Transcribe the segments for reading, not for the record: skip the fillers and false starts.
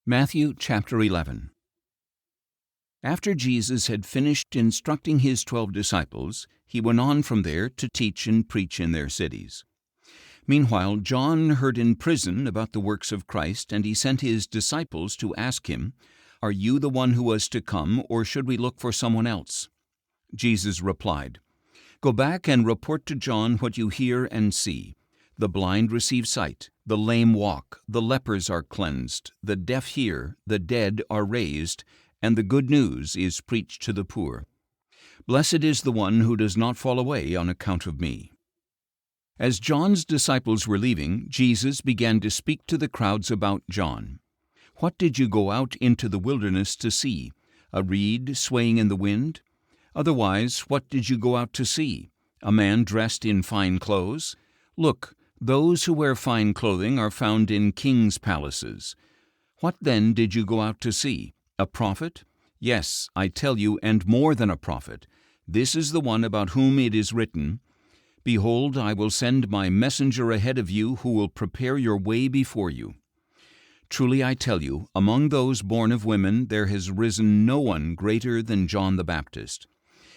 Matthew chapter 11. After Jesus had finished instructing his 12 disciples, he went on from there to teach and preach in their cities. Meanwhile, John heard in prison about the works of Christ, and he sent his disciples to ask him, "Are you the one who was to come, or should we look for someone else?" Jesus replied, "Go back and report to John what you hear and see. The blind receive sight, the lame walk, the lepers are cleansed, the deaf hear, the dead are raised, and the good news is preached to the poor. Blessed is the one who does not fall away on account of me." As John's disciples were leaving, Jesus began to speak to the crowds about John. "What did you go out into the wilderness to see? A reed swaying in the wind? Otherwise, what did you go out to see? A man dressed in fine clothes? Look, those who wear fine clothing are found in kings' palaces. What then did you go out to see? A prophet? Yes, I tell you, and more than a prophet. This is the one about whom it is written, 'Behold, I will send my messenger ahead of you who will prepare your way before you.' Truly I tell you, among those born of women there has risen no one greater than John the Baptist.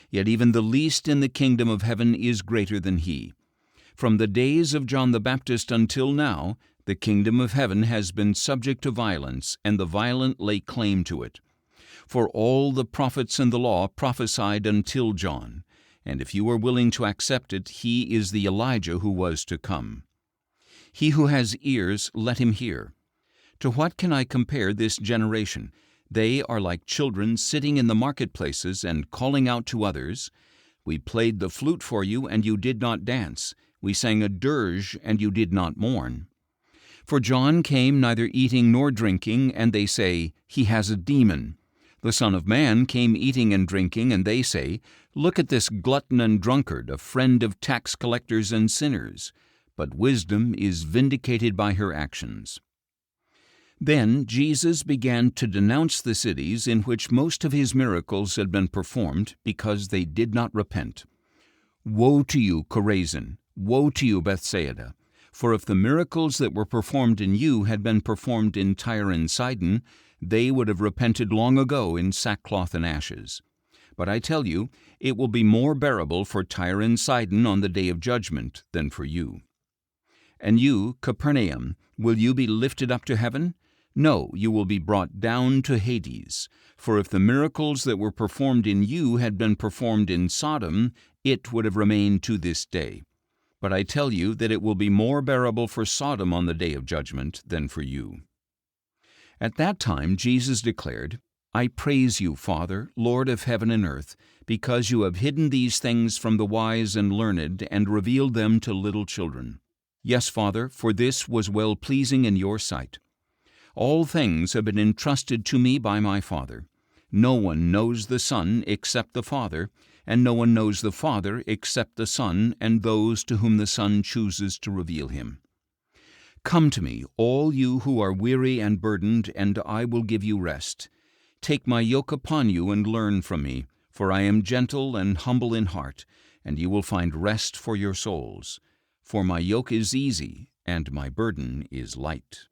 Yet even the least in the kingdom of heaven is greater than he. From the days of John the Baptist until now, the kingdom of heaven has been subject to violence, and the violent lay claim to it. For all the prophets and the law prophesied until John, and if you are willing to accept it, he is the Elijah who was to come. He who has ears, let him hear. To what can I compare this generation? They are like children sitting in the marketplaces and calling out to others, 'We played the flute for you, and you did not dance. We sang a dirge, and you did not mourn.' For John came neither eating nor drinking, and they say, 'He has a demon.' The Son of Man came eating and drinking, and they say, 'Look at this glutton and drunkard, a friend of tax collectors and sinners.' But wisdom is vindicated by her actions." Then Jesus began to denounce the cities in which most of his miracles had been performed, because they did not repent. "Woe to you, Chorazin! Woe to you, Bethsaida! For if the miracles that were performed in you had been performed in Tyre and Sidon, they would have repented long ago in sackcloth and ashes. But I tell you, it will be more bearable for Tyre and Sidon on the day of judgment than for you. And you, Capernaum, will you be lifted up to heaven? No, you will be brought down to Hades. For if the miracles that were performed in you had been performed in Sodom, it would have remained to this day. But I tell you that it will be more bearable for Sodom on the day of judgment than for you." At that time Jesus declared, "I praise you, Father, Lord of heaven and earth, because you have hidden these things from the wise and learned and revealed them to little children. Yes, Father, for this was well-pleasing in your sight. All things have been entrusted to me by my Father. No one knows the Son except the Father, and no one knows the Father except the Son and those to whom the Son chooses to reveal him. Come to me, all you who are weary and burdened, and I will give you rest. Take my yoke upon you and learn from me, for I am gentle and humble in heart, and you will find rest for your souls. For my yoke is easy, and my burden is light."